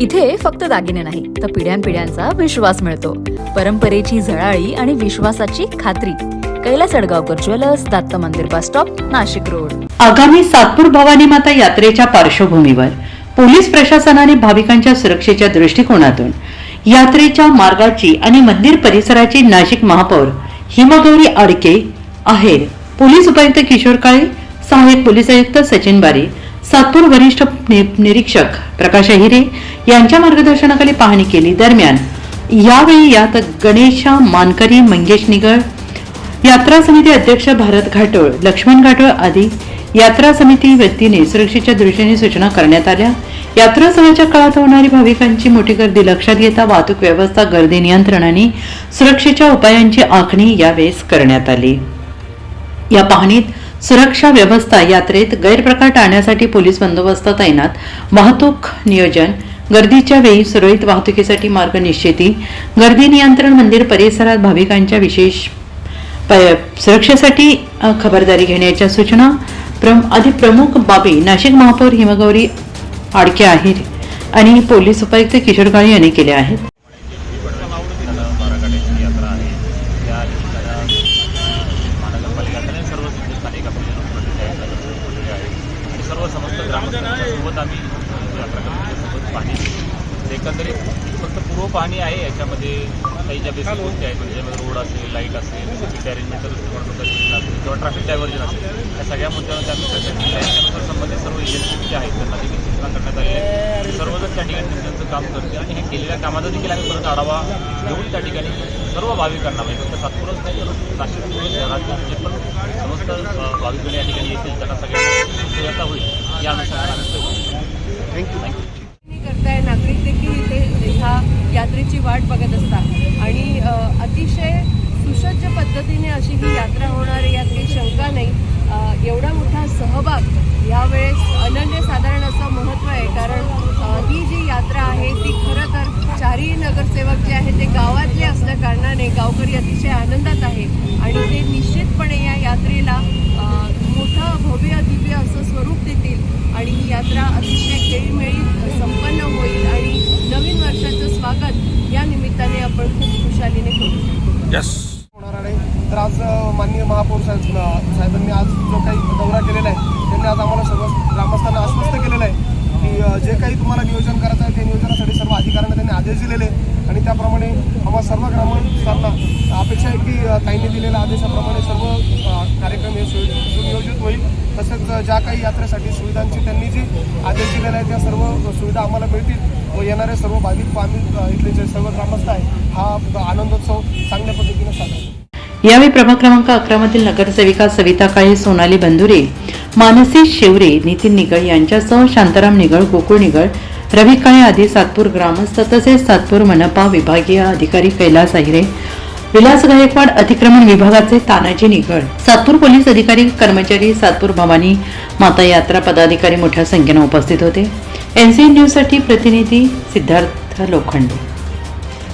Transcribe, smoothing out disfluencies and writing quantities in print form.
इथे फक्त दागिने नाही तर पिढ्यानपिढ्यांचा विश्वास मिळतो. परंपरेची झळाळी आणि विश्वासाची खात्री. कैलास अडगावकर ज्वेलर्स, दत्त मंदिर बस स्टॉप, नाशिक रोड. आगामी सातपूर भवानी माता यात्रेच्या पार्श्वभूमीवर पोलीस प्रशासनाने भाविकांच्या सुरक्षेच्या दृष्टिकोनातून यात्रेच्या मार्गाची आणि मंदिर परिसराची नाशिक महापौर हिमगौरी आडके आहेर, पोलीस उपायुक्त किशोर काळे, सहाय्यक पोलीस आयुक्त सचिन बारी, सातपूर वरिष्ठ निरीक्षक प्रकाश अहिरे यांच्या मार्गदर्शनाखाली पाहणी केली. दरम्यान यावेळी यात गणेशा मानकरी, मंगेश निगळ, यात्रा समिती अध्यक्ष भारत घाटोळ, लक्ष्मण घाटोळ आदी यात्रा समिती वतीने सुरक्षेच्या दृष्टीने सूचना करण्यात आल्या. यात्रा सणाच्या काळात होणारी भाविकांची मोठी गर्दी लक्षात घेता वाहतूक व्यवस्था, गर्दी नियंत्रण आणि सुरक्षेच्या उपायांची आखणी यावेळेस करण्यात आली. या पाहणीत सुरक्षा व्यवस्था, यात्रेत गैरप्रकार टाळण्यासाठी पोलीस बंदोबस्त तैनात, वाहतूक नियोजन, गर्दीच्या वेळी सुरळीत वाहतुकीसाठी मार्ग निश्चिती, गर्दी नियंत्रण, मंदिर परिसरात भाविकांच्या विशेष सुरक्षेसाठी खबरदारी घेण्याच्या सूचना आदी प्रमुख बाबी नाशिक महापौर हिमगौरी आडके आहेर आणि पोलीस उपायुक्त किशोर काळे यांनी केल्या आहेत. एकंदरीत फक्त पूर्व पाहणी आहे. याच्यामध्ये काही ज्या बेसिक गोष्टी आहेत, ज्याच्यामध्ये रोड असेल, लाईट असेल, सिक्युरिटी अरेंजमेंट असेल किंवा ट्रॅफिक डायव्हर्जन असेल, या सगळ्या मुद्द्यांवर आम्ही चर्चा केली आहे. त्यानुसार संबंधित सर्व एजन्सी जे आहेत त्यांना देखील सूचना करण्यात आली आहे. सर्वजण त्या ठिकाणी त्यांचं काम करते आणि हे केलेल्या कामाचा देखील आम्ही परत आढावा घेऊन त्या ठिकाणी सर्व भाविकांना, म्हणजे फक्त सातपूरच नाही तर नाशिक शहरातील जे पण समस्त भाविक या ठिकाणी येतील त्यांना सगळ्यांना सुविधा होईल या अनुषंगाने. थँक्यू. करताय नागरिक देखील इथे ह्या यात्रेची वाट बघत असतात आणि अतिशय सुसज्ज पद्धतीने अशी ही यात्रा होणार आहे, यात काही शंका नाही. एवढा मोठा सहभाग यावेळेस अनन्यसाधारण असं महत्त्व आहे, कारण ही जी यात्रा आहे ती खरं तर चारही नगरसेवक जे आहेत ते गावातले असल्या कारणाने गावकरी अतिशय आनंदात आहे आणि ते निश्चितपणे या यात्रेला मोठं भव्य दिव्य असं स्वरूप देतील आणि ही यात्रा अतिशय खेळीमेळी संपन्न होईल आणि नवीन वर्षाचं स्वागत या निमित्ताने आपण खूप खुशालीने करू. होणार आहे. तर आज माननीय महापौर साहेबांनी आज जो काही दौरा केलेला आहे त्यांनी आज आम्हाला सर्व ग्रामस्थांना आश्वस्त केलेलं आहे की जे काही तुम्हाला नियोजन करायचं आहे ते नियोजनासाठी सर्व अधिकाऱ्यांना त्यांनी आदेश दिलेले आणि त्याप्रमाणे आम्हाला सर्व ग्रामस्थांना अपेक्षा आहे की ताईंनी दिलेल्या आदेशाप्रमाणे सर्व कार्यक्रम हे सुनियोजित होईल. तसेच ज्या काही यात्रेसाठी सुविधांची त्यांनी जी आदेश दिलेला आहे त्या सर्व सुविधा आम्हाला मिळतील व येणारे सर्व भाविक आम्ही इथले जे सर्व ग्रामस्थ आहे हा आनंदोत्सव चांगल्या पद्धतीने साजरा. यावेळी प्रभाग क्रमांक 11 मधील नगरसेविका सविता काळे, सोनाली बंधुरे, मानसी शेवरे, नितीन निगळ यांच्यासह शांताराम निगळ, गोकुळ निगळ, रवी काळे आदी सातपूर ग्रामस्थ तसेच सातपूर मनपा विभागीय अधिकारी कैलास अहिरे, विलास गायकवाड, अतिक्रमण विभागाचे तानाजी निगळ, सातपूर पोलीस अधिकारी कर्मचारी, सातपूर भवानी माता यात्रा पदाधिकारी मोठ्या संख्येने उपस्थित होते. NCN न्यूज साठी प्रतिनिधी सिद्धार्थ लोखंडे.